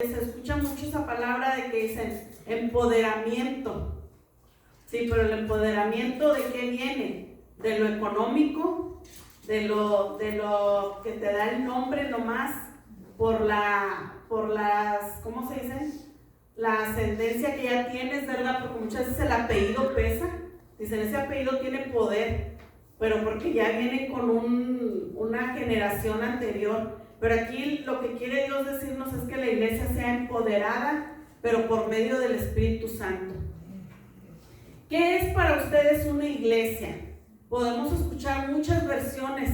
Se escucha mucho esa palabra de que dicen empoderamiento. Sí, pero el empoderamiento ¿de qué viene? De lo económico, de lo que te da el nombre nomás por las, ¿cómo se dicen? La ascendencia que ya tienes, ¿verdad? Porque muchas veces el apellido pesa. Dicen, ese apellido tiene poder, pero porque ya viene con una generación anterior. Pero aquí lo que quiere Dios decirnos es que la iglesia sea empoderada, pero por medio del Espíritu Santo. ¿Qué es para ustedes una iglesia? Podemos escuchar muchas versiones.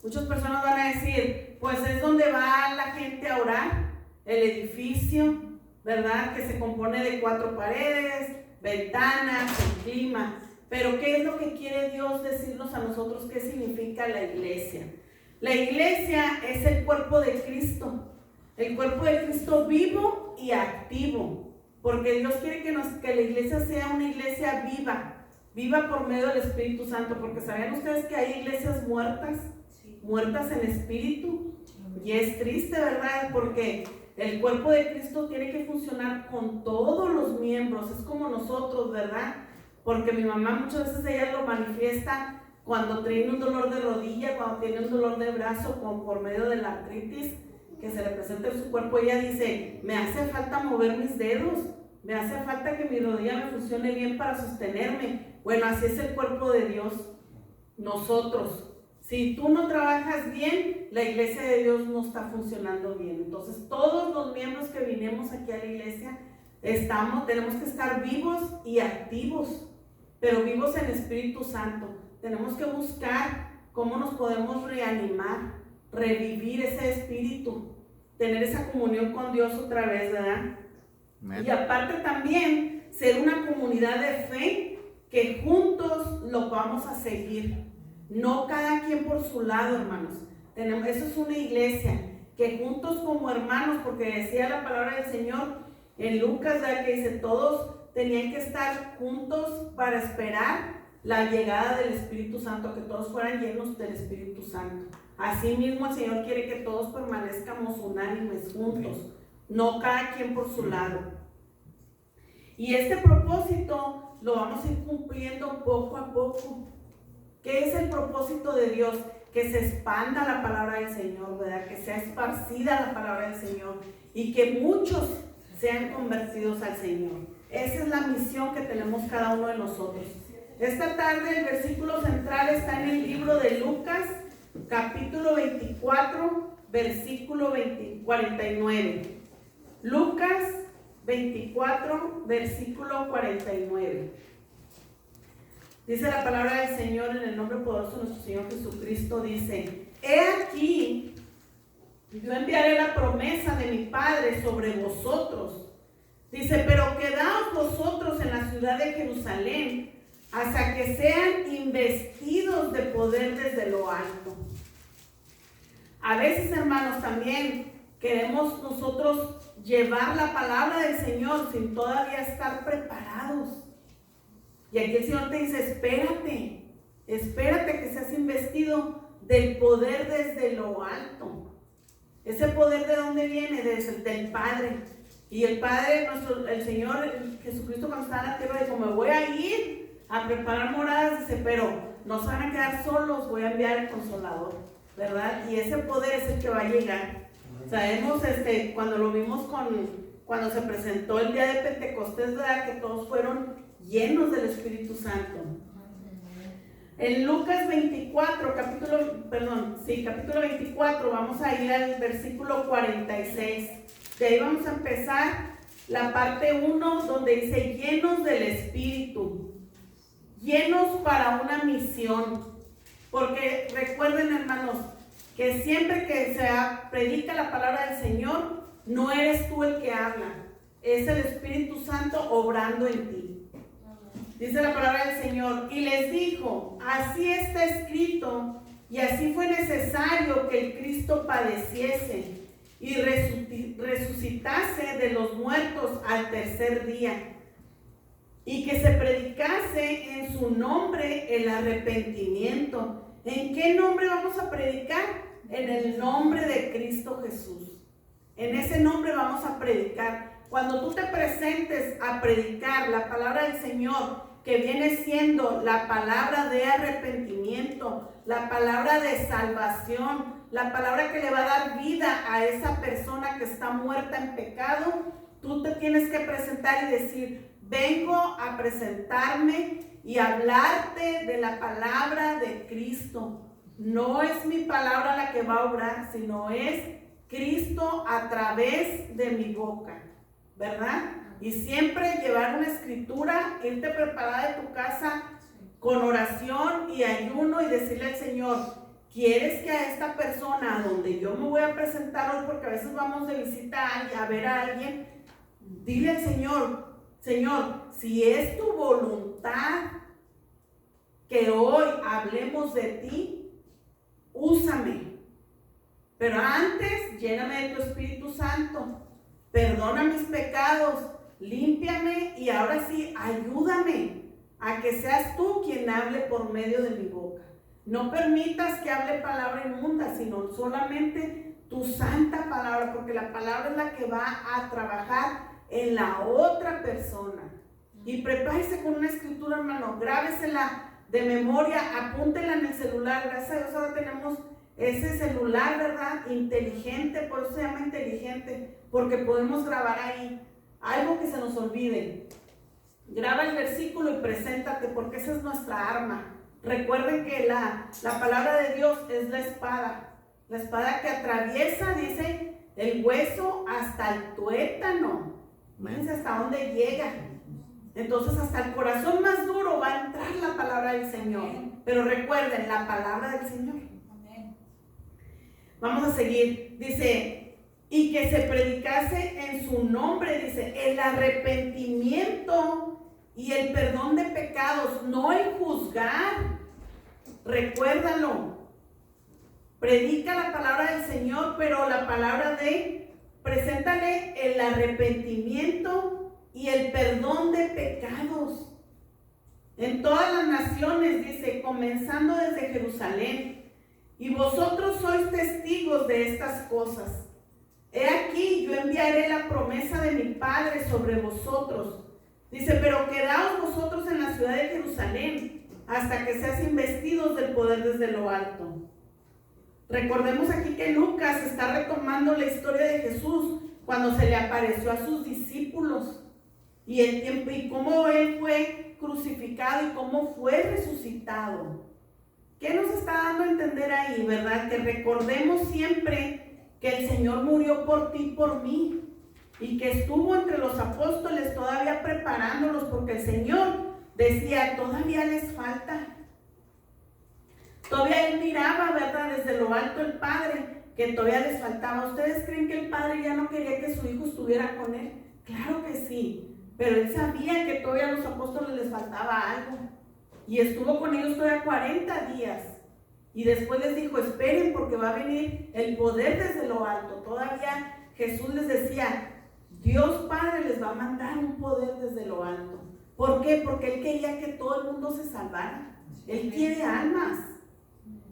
Muchas personas van a decir, pues es donde va la gente a orar, el edificio, ¿verdad? Que se compone de 4 paredes, ventanas, el clima. Pero ¿qué es lo que quiere Dios decirnos a nosotros? ¿Qué significa la iglesia? La iglesia es el cuerpo de Cristo, el cuerpo de Cristo vivo y activo, porque Dios quiere que la iglesia sea una iglesia viva por medio del Espíritu Santo, porque ¿sabían ustedes que hay iglesias muertas en espíritu? Y es triste, ¿verdad? Porque el cuerpo de Cristo tiene que funcionar con todos los miembros, es como nosotros, ¿verdad? Porque mi mamá muchas veces ella lo manifiesta cuando tiene un dolor de rodilla, cuando tiene un dolor de brazo, por medio de la artritis que se le presenta en su cuerpo. Ella dice, me hace falta mover mis dedos, me hace falta que mi rodilla me funcione bien para sostenerme. Bueno, así es el cuerpo de Dios, nosotros. Si tú no trabajas bien, la iglesia de Dios no está funcionando bien. Entonces todos los miembros que vinimos aquí a la iglesia tenemos que estar vivos y activos, pero vivos en Espíritu Santo. Tenemos que buscar cómo nos podemos reanimar, revivir ese espíritu, tener esa comunión con Dios otra vez, ¿verdad? Amén. Y aparte también ser una comunidad de fe que juntos lo vamos a seguir, no cada quien por su lado, hermanos. Eso es una iglesia, que juntos como hermanos, porque decía la palabra del Señor en Lucas, ¿verdad? Que dice, todos tenían que estar juntos para esperar la llegada del Espíritu Santo, que todos fueran llenos del Espíritu Santo. Así mismo el Señor quiere que todos permanezcamos unánimes juntos, no cada quien por su lado. Y este propósito lo vamos a ir cumpliendo poco a poco. ¿Qué es el propósito de Dios? Que se expanda la palabra del Señor, ¿verdad? Que sea esparcida la palabra del Señor y que muchos sean convertidos al Señor. Esa es la misión que tenemos cada uno de nosotros. Esta tarde el versículo central está en el libro de Lucas, capítulo 24, versículo 49. Lucas 24, versículo 49. Dice la palabra del Señor en el nombre poderoso de nuestro Señor Jesucristo, dice, he aquí, yo enviaré la promesa de mi Padre sobre vosotros. Dice, pero quedaos vosotros en la ciudad de Jerusalén, hasta que sean investidos de poder desde lo alto. A veces, hermanos, también queremos nosotros llevar la palabra del Señor sin todavía estar preparados. Y aquí el Señor te dice, espérate que seas investido del poder desde lo alto. Ese poder, ¿de dónde viene? Del Padre. Y el Padre, el Señor Jesucristo, cuando está en la tierra, dijo, me voy a ir a preparar moradas, dice, pero no se van a quedar solos, voy a enviar el Consolador, ¿verdad? Y ese poder es el que va a llegar. Sabemos, cuando lo vimos cuando se presentó el día de Pentecostés, ¿verdad? Que todos fueron llenos del Espíritu Santo. En Lucas 24, capítulo 24, vamos a ir al versículo 46. De ahí vamos a empezar la parte 1, donde dice, llenos del Espíritu. Llenos para una misión, porque recuerden, hermanos, que siempre que se predica la palabra del Señor, no eres tú el que habla, es el Espíritu Santo obrando en ti. Dice la palabra del Señor, y les dijo, así está escrito, y así fue necesario que el Cristo padeciese y resucitase de los muertos al tercer día, y que se predicase en su nombre el arrepentimiento. ¿En qué nombre vamos a predicar? En el nombre de Cristo Jesús. En ese nombre vamos a predicar. Cuando tú te presentes a predicar la palabra del Señor, que viene siendo la palabra de arrepentimiento, la palabra de salvación, la palabra que le va a dar vida a esa persona que está muerta en pecado, tú te tienes que presentar y decir: vengo a presentarme y hablarte de la palabra de Cristo. No es mi palabra la que va a obrar, sino es Cristo a través de mi boca, ¿verdad? Y siempre llevar una escritura, irte preparada de tu casa con oración y ayuno y decirle al Señor: ¿quieres que a esta persona a donde yo me voy a presentar hoy, porque a veces vamos de visita a ver a alguien, dile al Señor: Señor, si es tu voluntad que hoy hablemos de ti, úsame. Pero antes, lléname de tu Espíritu Santo, perdona mis pecados, límpiame y ahora sí, ayúdame a que seas tú quien hable por medio de mi boca. No permitas que hable palabra inmunda, sino solamente tu santa palabra, porque la palabra es la que va a trabajar en la otra persona. Y prepárese con una escritura, hermano, grábesela de memoria, apúntela en el celular. Gracias a Dios ahora tenemos ese celular, ¿verdad? Inteligente, por eso se llama inteligente, porque podemos grabar ahí algo que se nos olvide. Graba el versículo y preséntate, porque esa es nuestra arma. Recuerden que la palabra de Dios es la espada que atraviesa, dice, el hueso hasta el tuétano. Fíjense hasta dónde llega. Entonces hasta el corazón más duro va a entrar la palabra del Señor. Pero recuerden, la palabra del Señor. Vamos a seguir. Dice: y que se predicase en su nombre, dice, el arrepentimiento y el perdón de pecados, no el juzgar. Recuérdalo. Predica la palabra del Señor, pero la palabra preséntale el arrepentimiento y el perdón de pecados en todas las naciones, dice, comenzando desde Jerusalén. Y vosotros sois testigos de estas cosas. He aquí, yo enviaré la promesa de mi Padre sobre vosotros. Dice: pero quedaos vosotros en la ciudad de Jerusalén hasta que seas investidos del poder desde lo alto. Recordemos aquí que Lucas está retomando la historia de Jesús cuando se le apareció a sus discípulos y el tiempo y cómo él fue crucificado y cómo fue resucitado. ¿Qué nos está dando a entender ahí, verdad? Que recordemos siempre que el Señor murió por ti y por mí, y que estuvo entre los apóstoles todavía preparándolos, porque el Señor decía: todavía les falta. Todavía él miraba, ¿verdad?, desde lo alto el Padre, que todavía les faltaba. ¿Ustedes creen que el Padre ya no quería que su hijo estuviera con él? Claro que sí, pero él sabía que todavía a los apóstoles les faltaba algo. Y estuvo con ellos todavía 40 días. Y después les dijo: esperen, porque va a venir el poder desde lo alto. Todavía Jesús les decía: Dios Padre les va a mandar un poder desde lo alto. ¿Por qué? Porque Él quería que todo el mundo se salvara. Él quiere almas.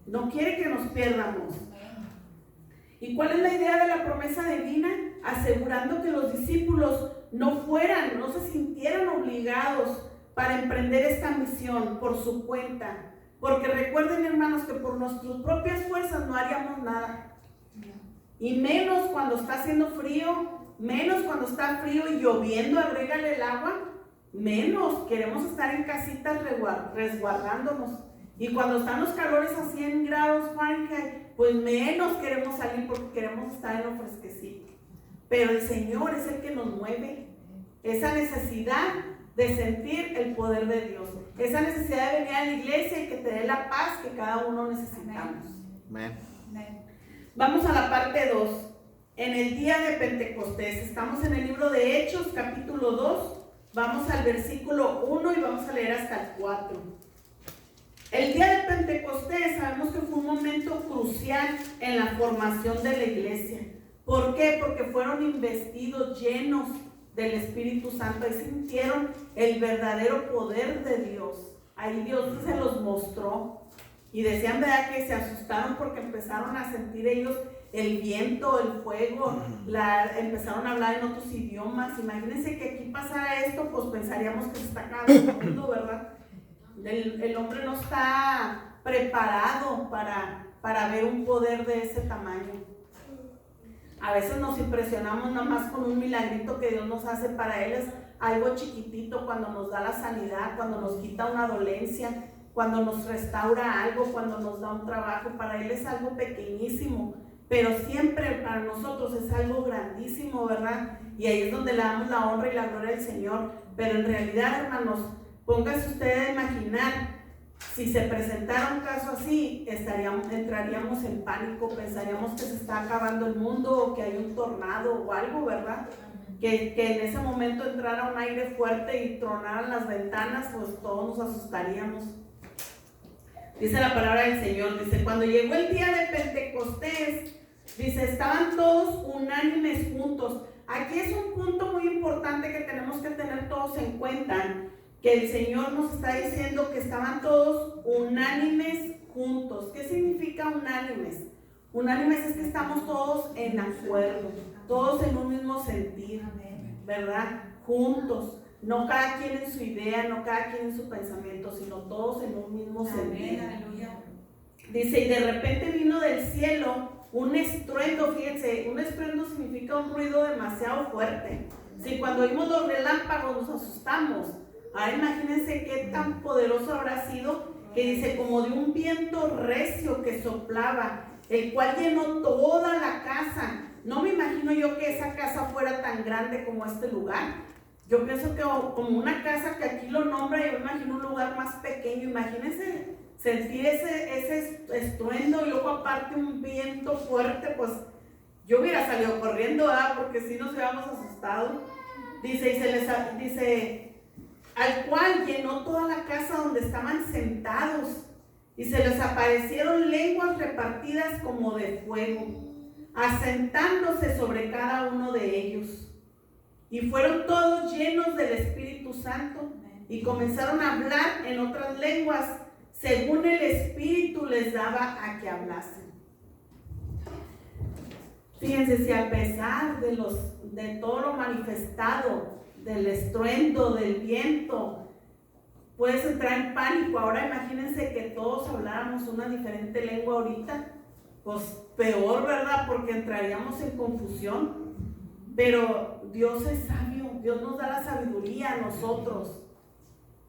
No quiere que nos pierdamos. ¿Y cuál es la idea de la promesa divina? Asegurando que los discípulos no se sintieran obligados para emprender esta misión por su cuenta. Porque recuerden, hermanos, que por nuestras propias fuerzas no haríamos nada. Y menos cuando está haciendo frío, menos cuando está frío y lloviendo, agrégale el agua, menos queremos estar en casitas resguardándonos. Y cuando están los calores a 100 grados Fahrenheit, pues menos queremos salir porque queremos estar en lo fresquecito. Pero el Señor es el que nos mueve. Esa necesidad de sentir el poder de Dios, esa necesidad de venir a la iglesia y que te dé la paz que cada uno necesitamos. Amén. Vamos a la parte 2. En el día de Pentecostés, estamos en el libro de Hechos, capítulo 2. Vamos al versículo 1 y vamos a leer hasta el 4. El día de Pentecostés sabemos que fue un momento crucial en la formación de la iglesia. ¿Por qué? Porque fueron investidos, llenos del Espíritu Santo. Ahí sintieron el verdadero poder de Dios. Ahí Dios se los mostró. Y decían, ¿verdad?, que se asustaron porque empezaron a sentir ellos el viento, el fuego, empezaron a hablar en otros idiomas. Imagínense que aquí pasara esto, pues pensaríamos que se está acabando el mundo, ¿verdad? El hombre no está preparado para ver un poder de ese tamaño. A veces nos impresionamos nada más con un milagrito que Dios nos hace. Para Él es algo chiquitito, cuando nos da la sanidad, cuando nos quita una dolencia, cuando nos restaura algo, cuando nos da un trabajo. Para Él es algo pequeñísimo, pero siempre para nosotros es algo grandísimo, ¿verdad? Y ahí es donde le damos la honra y la gloria al Señor. Pero en realidad, hermanos, pónganse ustedes a imaginar, si se presentara un caso así, entraríamos en pánico, pensaríamos que se está acabando el mundo o que hay un tornado o algo, ¿verdad? Que en ese momento entrara un aire fuerte y tronaran las ventanas, pues todos nos asustaríamos. Dice la palabra del Señor, dice, cuando llegó el día de Pentecostés, dice, estaban todos unánimes juntos. Aquí es un punto muy importante que tenemos que tener todos en cuenta, que el Señor nos está diciendo que estaban todos unánimes juntos. ¿Qué significa unánimes? Unánimes es que estamos todos en acuerdo, todos en un mismo sentir, ¿verdad? Juntos, no cada quien en su idea, no cada quien en su pensamiento, sino todos en un mismo sentir. Dice, y de repente vino del cielo un estruendo. Fíjense, un estruendo significa un ruido demasiado fuerte. Si cuando oímos los relámpagos nos asustamos, ahora imagínense qué tan poderoso habrá sido, que dice, como de un viento recio que soplaba, el cual llenó toda la casa. No me imagino yo que esa casa fuera tan grande como este lugar. Yo pienso que como una casa que aquí lo nombra, yo me imagino un lugar más pequeño. Imagínense sentir ese estruendo y luego aparte un viento fuerte, pues yo hubiera salido corriendo, ¿verdad? Porque si nos hubiéramos asustado. Dice, al cual llenó toda la casa donde estaban sentados, y se les aparecieron lenguas repartidas como de fuego, asentándose sobre cada uno de ellos. Y fueron todos llenos del Espíritu Santo y comenzaron a hablar en otras lenguas, según el Espíritu les daba a que hablasen. Fíjense, si a pesar de todo lo manifestado, del estruendo, del viento, puedes entrar en pánico. Ahora imagínense que todos habláramos una diferente lengua ahorita, pues peor, ¿verdad? Porque entraríamos en confusión. Pero Dios es sabio, Dios nos da la sabiduría a nosotros,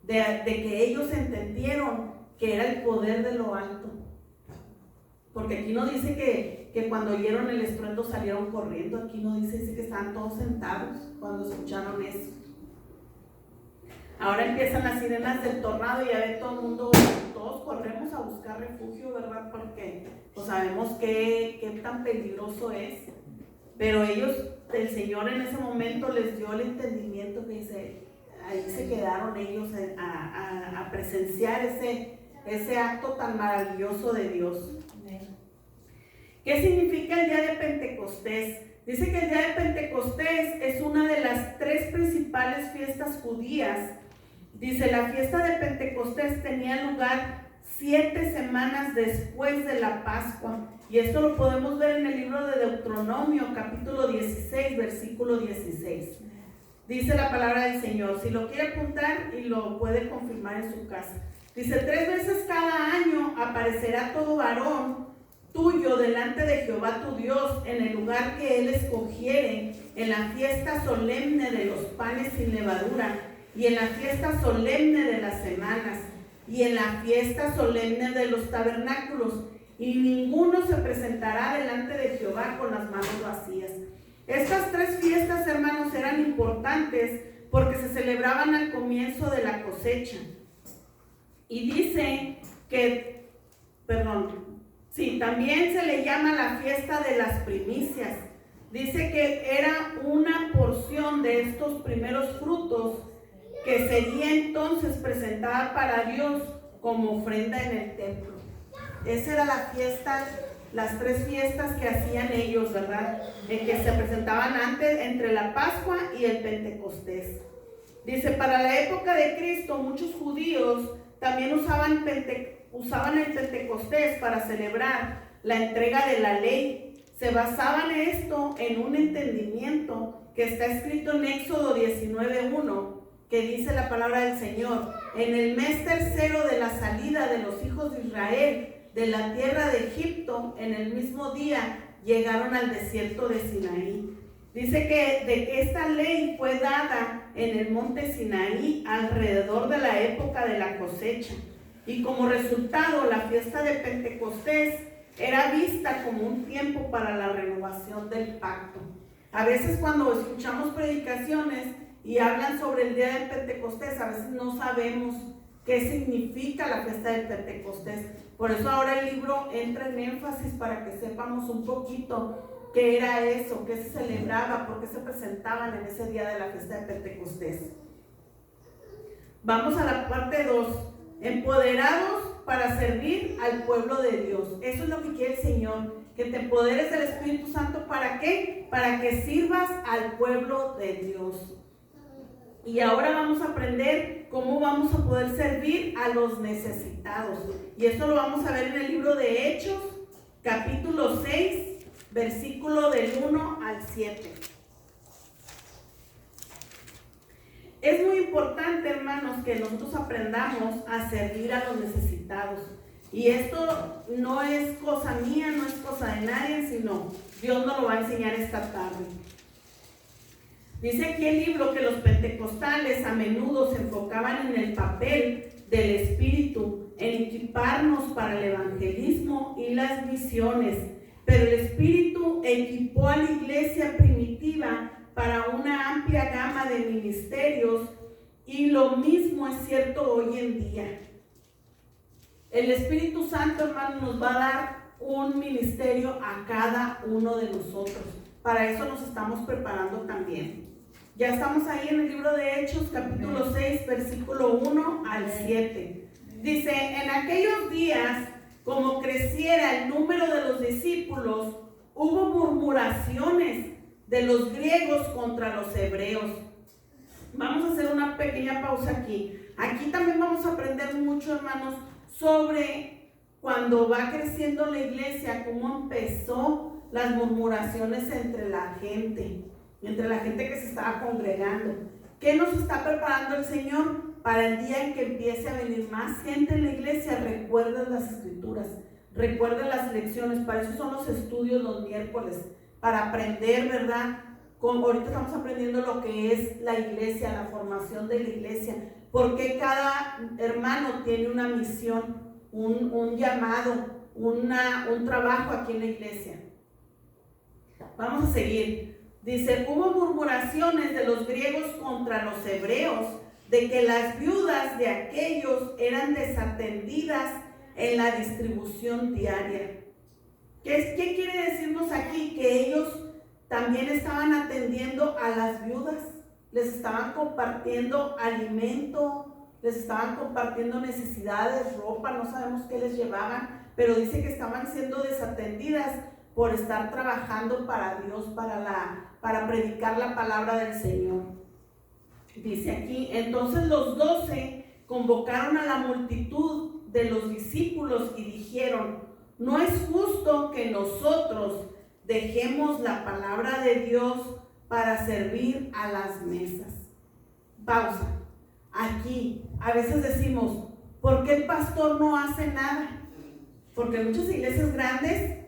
de que ellos entendieron que era el poder de lo alto. Porque aquí no dice que cuando oyeron el estruendo salieron corriendo. Aquí no dice que estaban todos sentados cuando escucharon eso. Ahora empiezan las sirenas del tornado y a ver todo el mundo, todos corremos a buscar refugio, ¿verdad? Porque pues sabemos qué tan peligroso es. Pero ellos, el Señor en ese momento les dio el entendimiento, que dice, ahí se quedaron ellos a presenciar ese acto tan maravilloso de Dios. ¿Qué significa el día de Pentecostés? Dice que el día de Pentecostés es una de las 3 principales fiestas judías. Dice, la fiesta de Pentecostés tenía lugar 7 semanas después de la Pascua. Y esto lo podemos ver en el libro de Deuteronomio, capítulo 16, versículo 16. Dice la palabra del Señor, si lo quiere apuntar y lo puede confirmar en su casa. Dice, 3 veces cada año aparecerá todo varón tuyo delante de Jehová tu Dios en el lugar que Él escogiere, en la fiesta solemne de los panes sin levadura, y en la fiesta solemne de las semanas, y en la fiesta solemne de los tabernáculos, y ninguno se presentará delante de Jehová con las manos vacías. Estas 3 fiestas, hermanos, eran importantes porque se celebraban al comienzo de la cosecha. Y dice que, también se le llama la fiesta de las primicias. Dice que era una porción de estos primeros frutos que sería entonces presentada para Dios como ofrenda en el templo. Esa era la fiesta, las 3 fiestas que hacían ellos, ¿verdad? Que se presentaban antes, entre la Pascua y el Pentecostés. Dice, para la época de Cristo, muchos judíos también usaban el Pentecostés para celebrar la entrega de la ley. se basaban esto en un entendimiento que está escrito en Éxodo 19:1, que dice la palabra del Señor: en el mes tercero de la salida de los hijos de Israel de la tierra de Egipto, en el mismo día llegaron al desierto de Sinaí. Dice que de que esta ley fue dada en el monte Sinaí alrededor de la época de la cosecha. Y como resultado, la fiesta de Pentecostés era vista como un tiempo para la renovación del pacto. A veces cuando escuchamos predicaciones y hablan sobre el día de Pentecostés, a veces no sabemos qué significa la fiesta de Pentecostés. Por eso ahora el libro entra en énfasis para que sepamos un poquito qué era eso, qué se celebraba, por qué se presentaban en ese día de la fiesta de Pentecostés. Vamos a la parte 2. Empoderados para servir al pueblo de Dios. Eso es lo que quiere el Señor, que te empoderes del Espíritu Santo. ¿Para qué? Para que sirvas al pueblo de Dios. Y ahora vamos a aprender cómo vamos a poder servir a los necesitados. Y esto lo vamos a ver en el libro de Hechos, capítulo 6, versículo del 1 al 7. Es muy importante, hermanos, que nosotros aprendamos a servir a los necesitados. Y esto no es cosa mía, no es cosa de nadie, sino Dios nos lo va a enseñar esta tarde. Dice aquí el libro que los pentecostales a menudo se enfocaban en el papel del Espíritu, en equiparnos para el evangelismo y las misiones. Pero el Espíritu equipó a la iglesia primitiva para una amplia gama de ministerios, y lo mismo es cierto hoy en día. El Espíritu Santo, hermano, nos va a dar un ministerio a cada uno de nosotros. Para eso nos estamos preparando también. Ya estamos ahí en el libro de Hechos, capítulo 6, versículo 1 al 7. Dice: en aquellos días, como creciera el número de los discípulos, hubo murmuraciones de los griegos contra los hebreos. Vamos a hacer una pequeña pausa aquí. Aquí también vamos a aprender mucho, hermanos, sobre cuando va creciendo la iglesia, cómo empezó las murmuraciones entre la gente que se estaba congregando. ¿Qué nos está preparando el Señor? Para el día en que empiece a venir más gente en la iglesia, recuerden las escrituras, recuerden las lecciones. Para eso son los estudios los miércoles, para aprender, ¿verdad? Como ahorita estamos aprendiendo lo que es la iglesia, la formación de la iglesia, porque cada hermano tiene una misión, un llamado, un trabajo aquí en la iglesia. Vamos a seguir. Dice: hubo murmuraciones de los griegos contra los hebreos, de que las viudas de aquellos eran desatendidas en la distribución diaria. ¿Qué quiere decirnos aquí? Que ellos también estaban atendiendo a las viudas, les estaban compartiendo alimento, les estaban compartiendo necesidades, ropa, no sabemos qué les llevaban, pero dice que estaban siendo desatendidas por estar trabajando para Dios, para predicar la palabra del Señor. Dice aquí: entonces los 12 convocaron a la multitud de los discípulos y dijeron: no es justo que nosotros dejemos la palabra de Dios para servir a las mesas. Pausa. Aquí a veces decimos: ¿por qué el pastor no hace nada? Porque en muchas iglesias grandes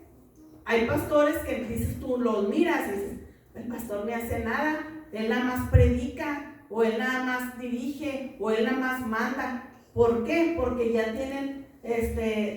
hay pastores que dices, tú los miras y dices: el pastor no hace nada, él nada más predica, o él nada más dirige, o él nada más manda. ¿Por qué? Porque ya tienen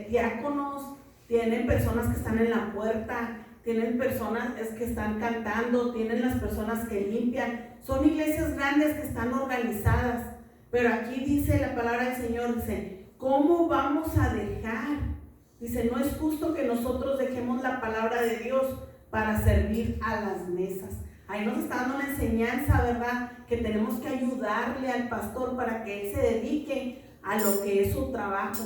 diáconos, tienen personas que están en la puerta, tienen personas que están cantando, tienen las personas que limpian. Son iglesias grandes que están organizadas. Pero aquí dice la palabra del Señor, dice: ¿cómo vamos a dejar? Dice: no es justo que nosotros dejemos la palabra de Dios para servir a las mesas. Ahí nos está dando una enseñanza, ¿verdad? Que tenemos que ayudarle al pastor para que él se dedique a lo que es su trabajo.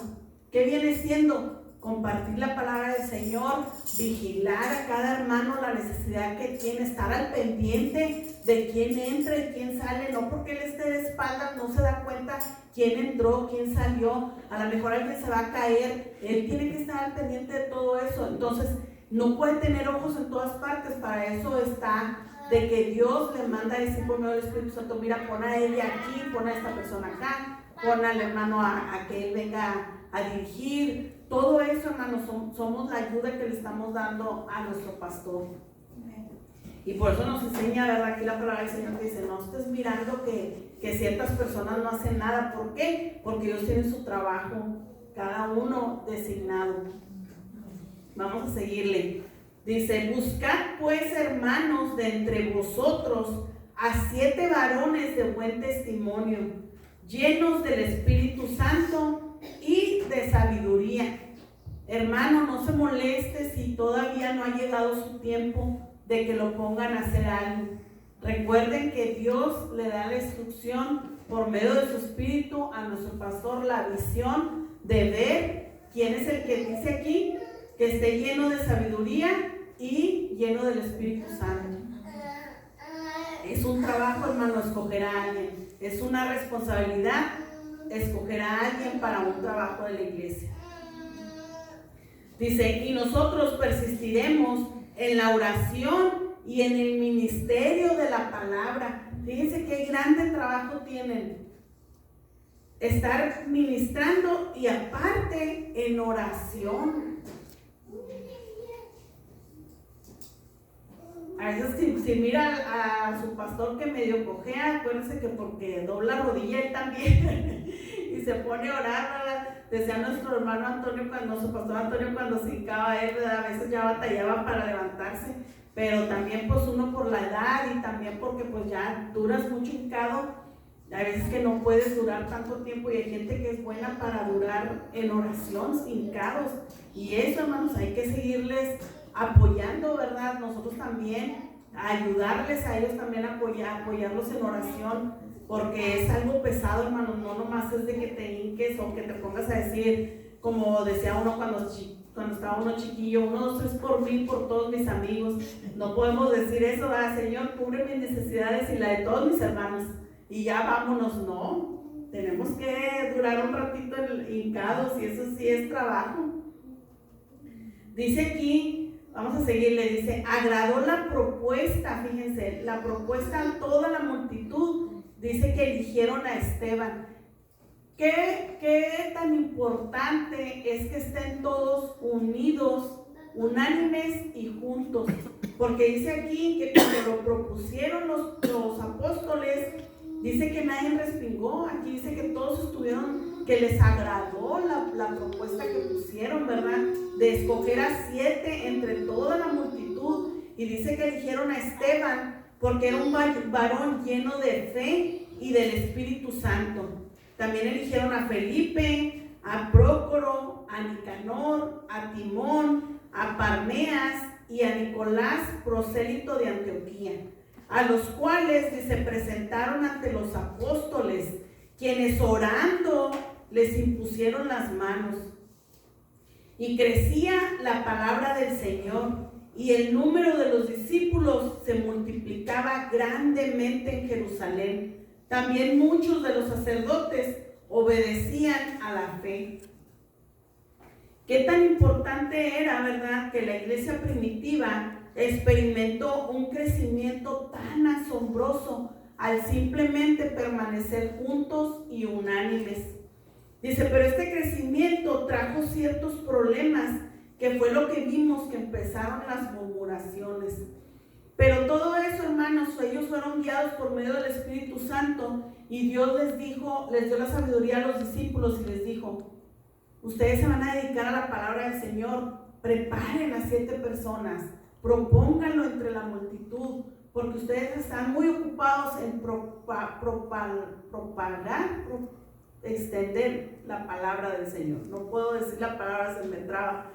¿Qué viene siendo? Compartir la palabra del Señor, vigilar a cada hermano la necesidad que tiene, estar al pendiente de quién entra y quién sale. No porque él esté de espaldas no se da cuenta quién entró, quién salió, a lo mejor alguien se va a caer. Él tiene que estar al pendiente de todo eso. Entonces no puede tener ojos en todas partes. Para eso está de que Dios le manda a decir por medio del Espíritu Santo, mira, pon a ella aquí, pon a esta persona acá, pon al hermano a que él venga a dirigir. Todo eso, hermanos, somos la ayuda que le estamos dando a nuestro pastor. Y por eso nos enseña, ¿verdad? Aquí la palabra del Señor que dice, no estés mirando que ciertas personas no hacen nada. ¿Por qué? Porque ellos tienen su trabajo, cada uno designado. Vamos a seguirle. Dice, buscad pues, hermanos, de entre vosotros a 7 varones de buen testimonio, llenos del Espíritu Santo y de sabiduría. Hermano, no se moleste si todavía no ha llegado su tiempo de que lo pongan a hacer algo. Recuerden que Dios le da la instrucción por medio de su Espíritu a nuestro pastor, la visión de ver quién es el que dice aquí que esté lleno de sabiduría y lleno del Espíritu Santo. Es un trabajo, hermano, escoger a alguien. Es una responsabilidad escoger a alguien para un trabajo de la iglesia. Dice, y nosotros persistiremos en la oración y en el ministerio de la palabra. Fíjense qué grande trabajo tienen. Estar ministrando y aparte en oración. A veces si mira a su pastor que medio cojea, acuérdense que porque dobla rodilla él también y se pone a orar, ¿verdad? Decía nuestro hermano Antonio, nuestro pastor Antonio, cuando se hincaba él, ¿verdad? A veces ya batallaba para levantarse, pero también pues uno por la edad y también porque pues ya duras mucho hincado, hay veces que no puedes durar tanto tiempo y hay gente que es buena para durar en oración hincados, y eso, hermanos, hay que seguirles apoyando, ¿verdad? Nosotros también, ayudarles a ellos también, apoyarlos en oración, porque es algo pesado, hermanos. No nomás es de que te hinques o que te pongas a decir, como decía uno cuando estaba uno chiquillo, 1, 2, 3 por mí, por todos mis amigos. No podemos decir eso, ¿verdad? Señor, cubre mis necesidades y la de todos mis hermanos, y ya vámonos. No, tenemos que durar un ratito hincados, y eso sí es trabajo. Dice aquí, vamos a seguirle, dice, agradó la propuesta, fíjense, la propuesta a toda la multitud. Dice que eligieron a Esteban. ¿Qué tan importante es que estén todos unidos, unánimes y juntos? Porque dice aquí que cuando lo propusieron los apóstoles, dice que nadie respingó. Aquí dice que todos estuvieron, que les agradó la propuesta que pusieron, ¿verdad? De escoger a 7 entre toda la multitud. Y dice que eligieron a Esteban porque era un varón lleno de fe y del Espíritu Santo. También eligieron a Felipe, a Prócoro, a Nicanor, a Timón, a Parmenas y a Nicolás, prosélito de Antioquía, a los cuales se presentaron ante los apóstoles, quienes orando les impusieron las manos. Y crecía la palabra del Señor, y el número de los discípulos se multiplicaba grandemente en Jerusalén. También muchos de los sacerdotes obedecían a la fe. Qué tan importante era, ¿verdad?, que la iglesia primitiva experimentó un crecimiento tan asombroso al simplemente permanecer juntos y unánimes. Dice, pero este crecimiento trajo ciertos problemas, que fue lo que vimos, que empezaron las murmuraciones. Pero todo eso, hermanos, ellos fueron guiados por medio del Espíritu Santo, y Dios les dio la sabiduría a los discípulos y les dijo, ustedes se van a dedicar a la palabra del Señor, preparen a 7 personas, propónganlo entre la multitud, porque ustedes están muy ocupados en extender la palabra del Señor. No puedo decir la palabra, se me traba.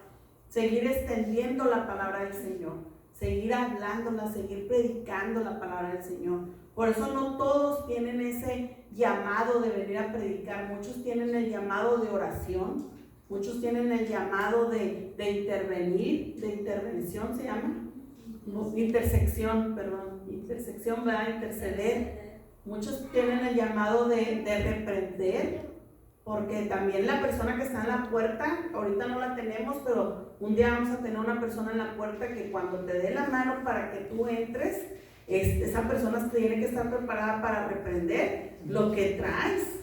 Seguir extendiendo la palabra del Señor, seguir hablándola, seguir predicando la palabra del Señor. Por eso no todos tienen ese llamado de venir a predicar. Muchos tienen el llamado de oración, muchos tienen el llamado de intervenir, de intervención se llama, intersección, ¿verdad? Interceder. Muchos tienen el llamado de reprender, porque también la persona que está en la puerta, ahorita no la tenemos, pero un día vamos a tener una persona en la puerta que cuando te dé la mano para que tú entres, esa persona tiene que estar preparada para reprender lo que traes,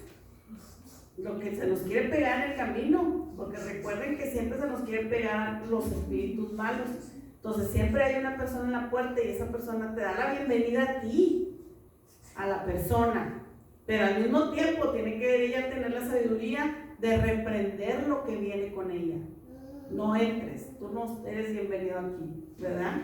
lo que se nos quiere pegar en el camino, porque recuerden que siempre se nos quiere pegar los espíritus malos. Entonces siempre hay una persona en la puerta y esa persona te da la bienvenida a ti, a la persona, pero al mismo tiempo tiene que ella tener la sabiduría de reprender lo que viene con ella. No entres, tú no eres bienvenido aquí, ¿verdad?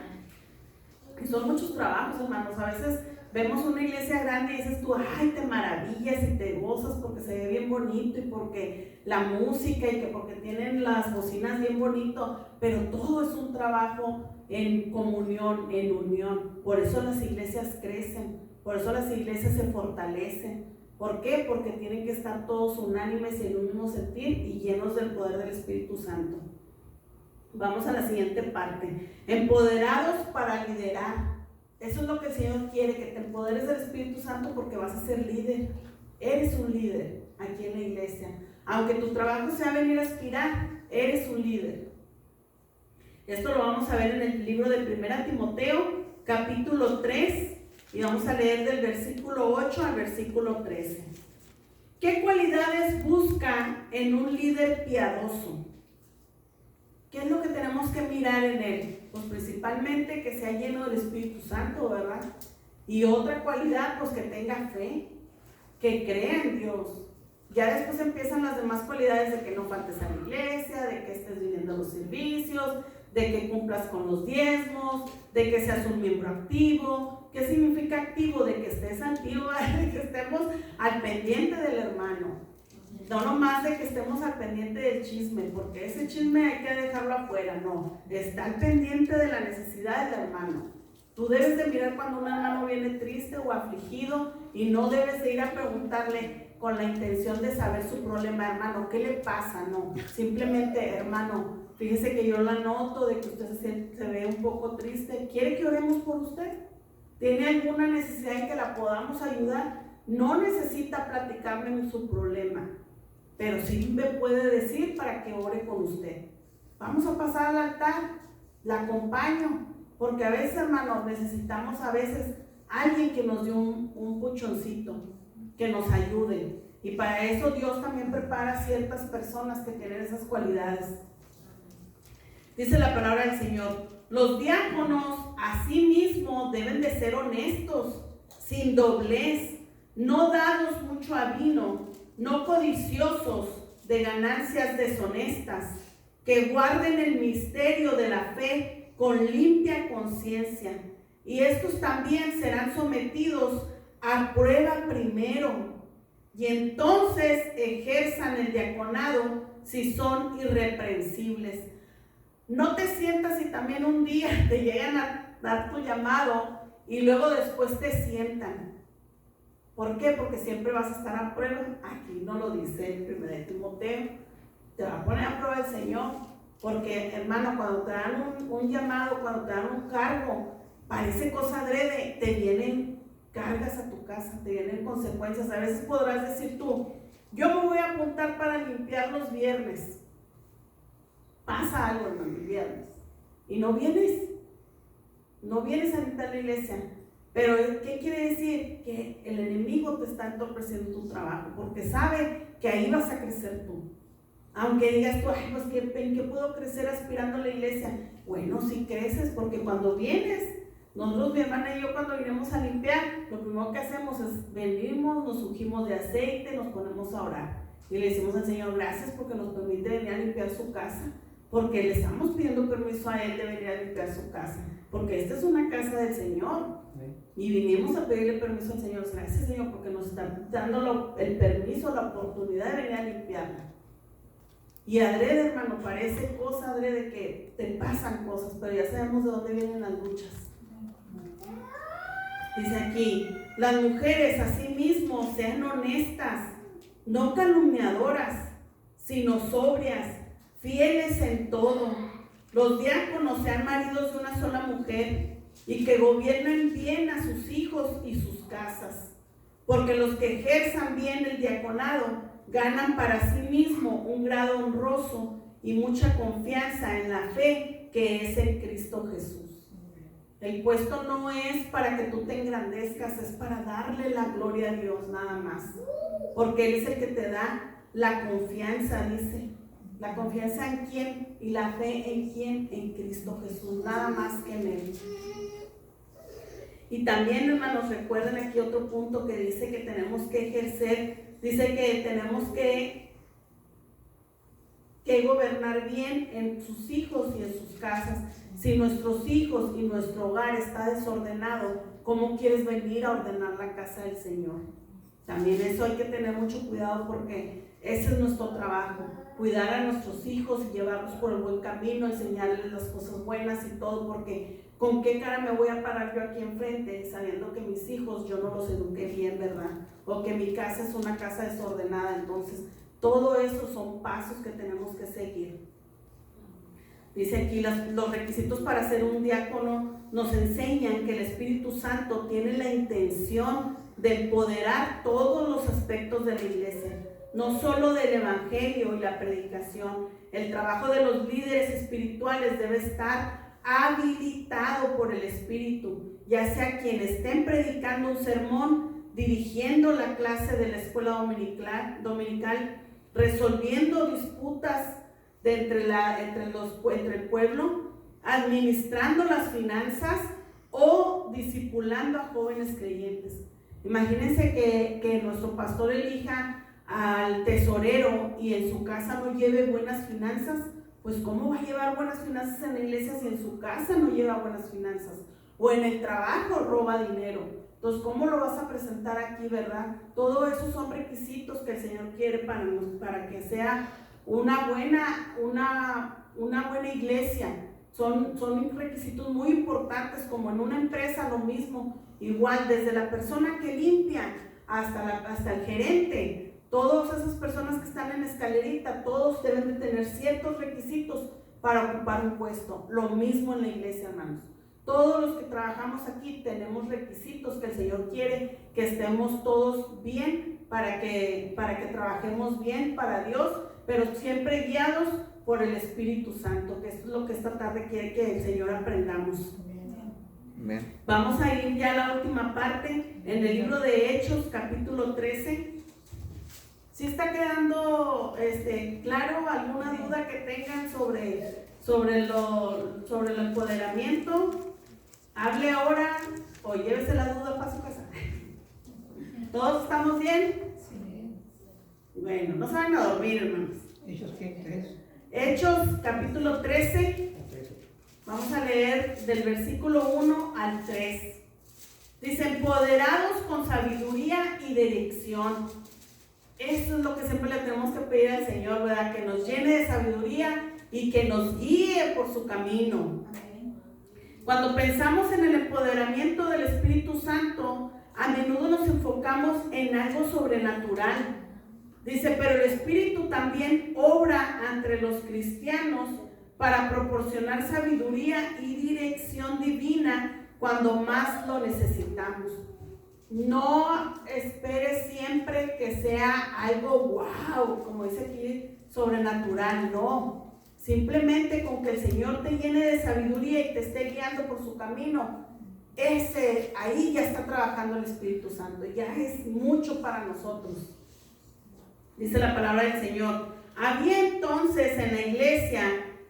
Y son muchos trabajos, hermanos. A veces vemos una iglesia grande y dices tú, ay, te maravillas y te gozas porque se ve bien bonito y porque la música y que porque tienen las bocinas bien bonito, pero todo es un trabajo en comunión, en unión. Por eso las iglesias crecen, por eso las iglesias se fortalecen. ¿Por qué? Porque tienen que estar todos unánimes y en un mismo sentir y llenos del poder del Espíritu Santo. Vamos a la siguiente parte. Empoderados para liderar. Eso es lo que el Señor quiere, que te empoderes del Espíritu Santo porque vas a ser líder. Eres un líder aquí en la iglesia. Aunque tu trabajo sea venir a aspirar, eres un líder. Esto lo vamos a ver en el libro de 1 Timoteo, capítulo 3, y vamos a leer del versículo 8 al versículo 13. ¿Qué cualidades busca en un líder piadoso? ¿Qué es lo que tenemos que mirar en él? Pues principalmente que sea lleno del Espíritu Santo, ¿verdad? Y otra cualidad, pues que tenga fe, que crea en Dios. Ya después empiezan las demás cualidades de que no faltes a la iglesia, de que estés viniendo a los servicios, de que cumplas con los diezmos, de que seas un miembro activo. ¿Qué significa activo? De que estés activo, de que estemos al pendiente del hermano. No nomás de que estemos al pendiente del chisme, porque ese chisme hay que dejarlo afuera, no. Está al pendiente de la necesidad del hermano. Tú debes de mirar cuando un hermano viene triste o afligido y no debes de ir a preguntarle con la intención de saber su problema, hermano, ¿qué le pasa? No, simplemente, hermano, fíjese que yo la noto de que usted se ve un poco triste. ¿Quiere que oremos por usted? ¿Tiene alguna necesidad en que la podamos ayudar? No necesita platicarme su problema, pero sí me puede decir para que ore con usted. Vamos a pasar al altar, la acompaño, porque a veces, hermanos, necesitamos a veces alguien que nos dé un puchoncito, que nos ayude. Y para eso Dios también prepara ciertas personas que tienen esas cualidades. Dice la palabra del Señor, los diáconos asimismo deben de ser honestos, sin doblez, no dados mucho a vino, no codiciosos de ganancias deshonestas, que guarden el misterio de la fe con limpia conciencia. Y estos también serán sometidos a prueba primero, y entonces ejerzan el diaconado si son irreprensibles. No te sientas si también un día te llegan a dar tu llamado y luego después te sientan. ¿Por qué? Porque siempre vas a estar a prueba. Aquí no lo dice el 1 Timoteo. Te va a poner a prueba el Señor. Porque, hermano, cuando te dan un llamado, cuando te dan un cargo, parece cosa adrede, te vienen cargas a tu casa, te vienen consecuencias. A veces podrás decir tú, yo me voy a apuntar para limpiar los viernes. Pasa algo, hermano, el viernes. Y no vienes a limpiar la iglesia. Pero, ¿qué quiere decir? Que el enemigo te está entorpeciendo tu trabajo, porque sabe que ahí vas a crecer tú. Aunque digas tú, ay, pues, ¿en qué puedo crecer aspirando a la iglesia? Bueno, sí creces, porque cuando vienes, nosotros, mi hermana y yo, cuando vinimos a limpiar, lo primero que hacemos es venimos, nos ungimos de aceite, nos ponemos a orar. Y le decimos al Señor, gracias porque nos permite venir a limpiar su casa. Porque le estamos pidiendo permiso a Él de venir a limpiar su casa. Porque esta es una casa del Señor. Y vinimos a pedirle permiso al Señor. Gracias, Señor, porque nos está dando el permiso, la oportunidad de venir a limpiarla. Y adrede, hermano, parece cosa adrede que te pasan cosas, pero ya sabemos de dónde vienen las luchas. Dice aquí, las mujeres asimismo sean honestas, no calumniadoras, sino sobrias, fieles en todo. Los diáconos sean maridos de una sola mujer y que gobiernen bien a sus hijos y sus casas, porque los que ejerzan bien el diaconado ganan para sí mismo un grado honroso y mucha confianza en la fe que es en Cristo Jesús. El puesto no es para que tú te engrandezcas, es para darle la gloria a Dios nada más. Porque Él es el que te da la confianza, dice. La confianza en quién y la fe en quién, en Cristo Jesús, nada más que en Él. Y también, hermanos, recuerden aquí otro punto que dice que tenemos que ejercer, dice que tenemos que gobernar bien en sus hijos y en sus casas. Si nuestros hijos y nuestro hogar está desordenado, ¿cómo quieres venir a ordenar la casa del Señor? También eso hay que tener mucho cuidado porque ese es nuestro trabajo, cuidar a nuestros hijos y llevarlos por el buen camino, enseñarles las cosas buenas y todo, porque ¿con qué cara me voy a parar yo aquí enfrente sabiendo que mis hijos yo no los eduqué bien, verdad? O que mi casa es una casa desordenada. Entonces, todo eso son pasos que tenemos que seguir. Dice aquí, los requisitos para ser un diácono nos enseñan que el Espíritu Santo tiene la intención de empoderar todos los aspectos de la iglesia, no solo del evangelio y la predicación. El trabajo de los líderes espirituales debe estar habilitado por el Espíritu, ya sea quien estén predicando un sermón, dirigiendo la clase de la escuela dominical, resolviendo disputas entre el pueblo, administrando las finanzas o discipulando a jóvenes creyentes. Imagínense que nuestro pastor elija al tesorero y en su casa no lleve buenas finanzas. Pues ¿cómo va a llevar buenas finanzas en la iglesia si en su casa no lleva buenas finanzas? O en el trabajo roba dinero. Entonces, ¿cómo lo vas a presentar aquí, verdad? Todo eso son requisitos que el Señor quiere para que sea una buena iglesia. Son requisitos muy importantes, como en una empresa lo mismo. Igual, desde la persona que limpia hasta el gerente. Todas esas personas que están en escalerita, todos deben de tener ciertos requisitos para ocupar un puesto. Lo mismo en la iglesia, hermanos. Todos los que trabajamos aquí tenemos requisitos que el Señor quiere que estemos todos bien para que trabajemos bien para Dios, pero siempre guiados por el Espíritu Santo, que es lo que esta tarde quiere que el Señor aprendamos. Amén. Vamos a ir ya a la última parte, en el libro de Hechos, capítulo 13. ¿Sí está quedando claro alguna duda que tengan sobre el empoderamiento? Hable ahora o llévese la duda para su casa. ¿Todos estamos bien? Sí. Bueno, no se van a dormir, hermanos. ¿Hechos qué? 3. Hechos, capítulo 13. Vamos a leer del versículo 1 al 3. Dice, empoderados con sabiduría y dirección. Eso es lo que siempre le tenemos que pedir al Señor, ¿verdad? Que nos llene de sabiduría y que nos guíe por su camino. Cuando pensamos en el empoderamiento del Espíritu Santo, a menudo nos enfocamos en algo sobrenatural. Dice, pero el Espíritu también obra entre los cristianos para proporcionar sabiduría y dirección divina cuando más lo necesitamos. No espere siempre que sea algo wow, como dice aquí, sobrenatural, no. Simplemente con que el Señor te llene de sabiduría y te esté guiando por su camino, ahí ya está trabajando el Espíritu Santo, ya es mucho para nosotros. Dice la palabra del Señor, había entonces en la iglesia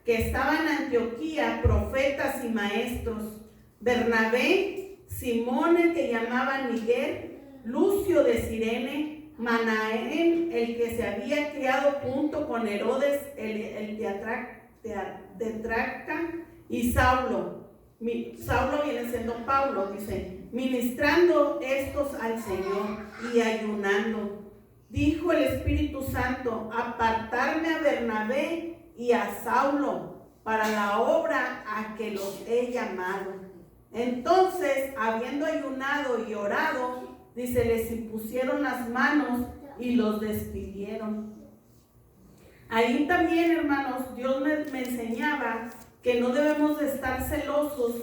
que estaba en Antioquía profetas y maestros, Bernabé, Simón el que llamaban Miguel, Lucio de Cirene, Manaén el que se había criado junto con Herodes el tetrarca y Saulo. Saulo viene siendo Pablo, dice, ministrando estos al Señor y ayunando. Dijo el Espíritu Santo, apartarme a Bernabé y a Saulo para la obra a que los he llamado. Entonces, habiendo ayunado y orado, dice, les impusieron las manos y los despidieron. Ahí también, hermanos, Dios me enseñaba que no debemos de estar celosos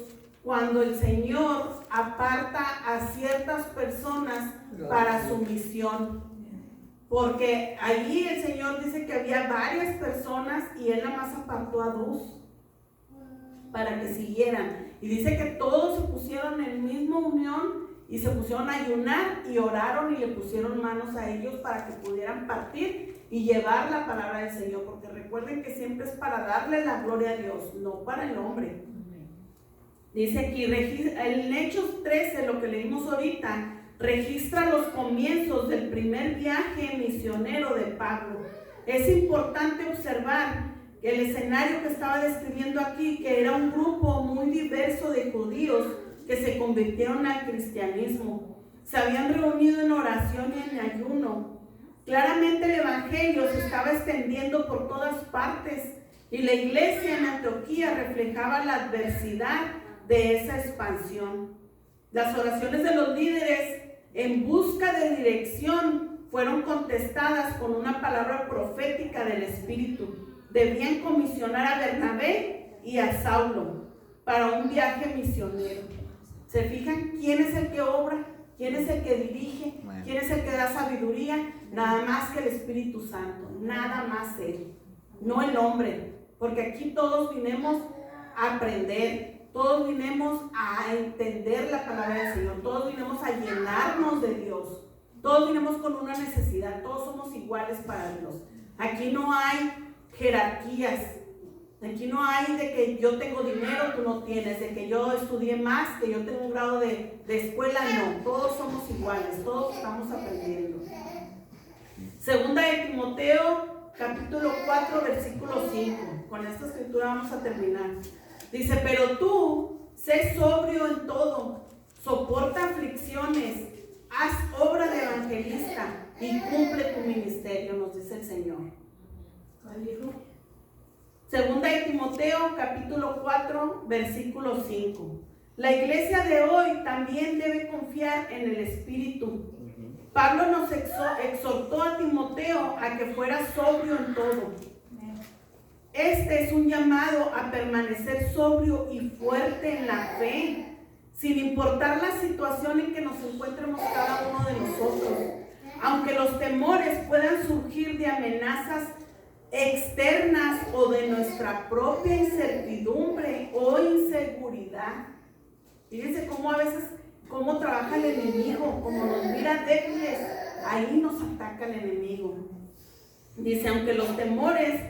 cuando el Señor aparta a ciertas personas para su misión. porque allí el Señor dice que había varias personas y Él nada más apartó a 2 para que siguieran. Y dice que todos se pusieron en misma unión y se pusieron a ayunar y oraron y le pusieron manos a ellos para que pudieran partir y llevar la palabra del Señor, porque recuerden que siempre es para darle la gloria a Dios, no para el hombre. Dice aquí, en Hechos 13, lo que leímos ahorita, registra los comienzos del primer viaje misionero de Pablo. Es importante observar que el escenario que estaba describiendo aquí, que era un grupo muy diverso de judíos que se convirtieron al cristianismo, se habían reunido en oración y en ayuno. Claramente el evangelio se estaba extendiendo por todas partes y la iglesia en Antioquía reflejaba la adversidad de esa expansión. Las oraciones de los líderes en busca de dirección fueron contestadas con una palabra profética del Espíritu. Debían comisionar a Bernabé y a Saulo para un viaje misionero. ¿Se fijan quién es el que obra? ¿Quién es el que dirige? ¿Quién es el que da sabiduría? Nada más que el Espíritu Santo, nada más Él, no el hombre, porque aquí todos vinimos a aprender, todos vinimos a entender la palabra del Señor, todos vinimos a llenarnos de Dios, todos vinimos con una necesidad, todos somos iguales para Dios. Aquí no hay jerarquías, aquí no hay de que yo tengo dinero, tú no tienes, de que yo estudié más, que yo tengo un grado de escuela, no, todos somos iguales, todos estamos aprendiendo. Segunda de Timoteo, capítulo 4, versículo 5, con esta escritura vamos a terminar. Dice, pero tú, sé sobrio en todo, soporta aflicciones, haz obra de evangelista y cumple tu ministerio, nos dice el Señor. Segunda de Timoteo, capítulo 4, versículo 5. La iglesia de hoy también debe confiar en el Espíritu. Pablo nos exhortó a Timoteo a que fuera sobrio en todo. Este es un llamado a permanecer sobrio y fuerte en la fe, sin importar la situación en que nos encontremos cada uno de nosotros. Aunque los temores puedan surgir de amenazas externas o de nuestra propia incertidumbre o inseguridad. Fíjense cómo a veces, cómo trabaja el enemigo, como nos mira débiles, ahí nos ataca el enemigo. Dice, aunque los temores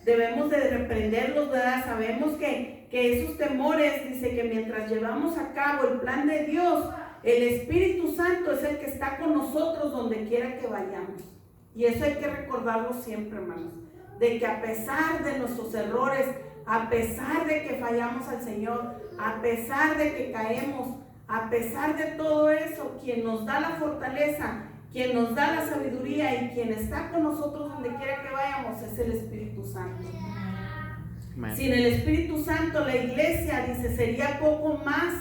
debemos de reprenderlos, ¿verdad? Sabemos que esos temores, dice que mientras llevamos a cabo el plan de Dios, el Espíritu Santo es el que está con nosotros donde quiera que vayamos. Y eso hay que recordarlo siempre, hermanos, de que a pesar de nuestros errores, a pesar de que fallamos al Señor, a pesar de que caemos, a pesar de todo eso, quien nos da la fortaleza, quien nos da la sabiduría y quien está con nosotros donde quiera que vayamos es el Espíritu Santo. Sin el Espíritu Santo, la iglesia, dice, sería poco más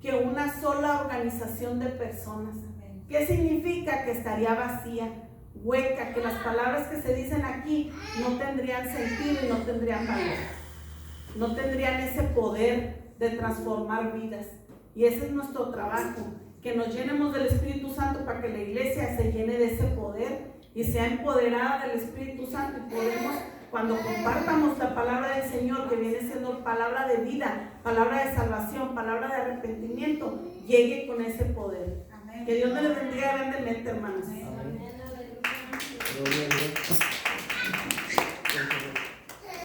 que una sola organización de personas. ¿Qué significa? Que estaría vacía, hueca, que las palabras que se dicen aquí no tendrían sentido y no tendrían valor, no tendrían ese poder de transformar vidas. Y ese es nuestro trabajo, que nos llenemos del Espíritu Santo para que la iglesia se llene de ese poder y sea empoderada del Espíritu Santo, y podemos, cuando compartamos la palabra del Señor, que viene siendo palabra de vida, palabra de salvación, palabra de arrepentimiento, llegue con ese poder. Amén. Que Dios me les bendiga grandemente, hermanos. Amén.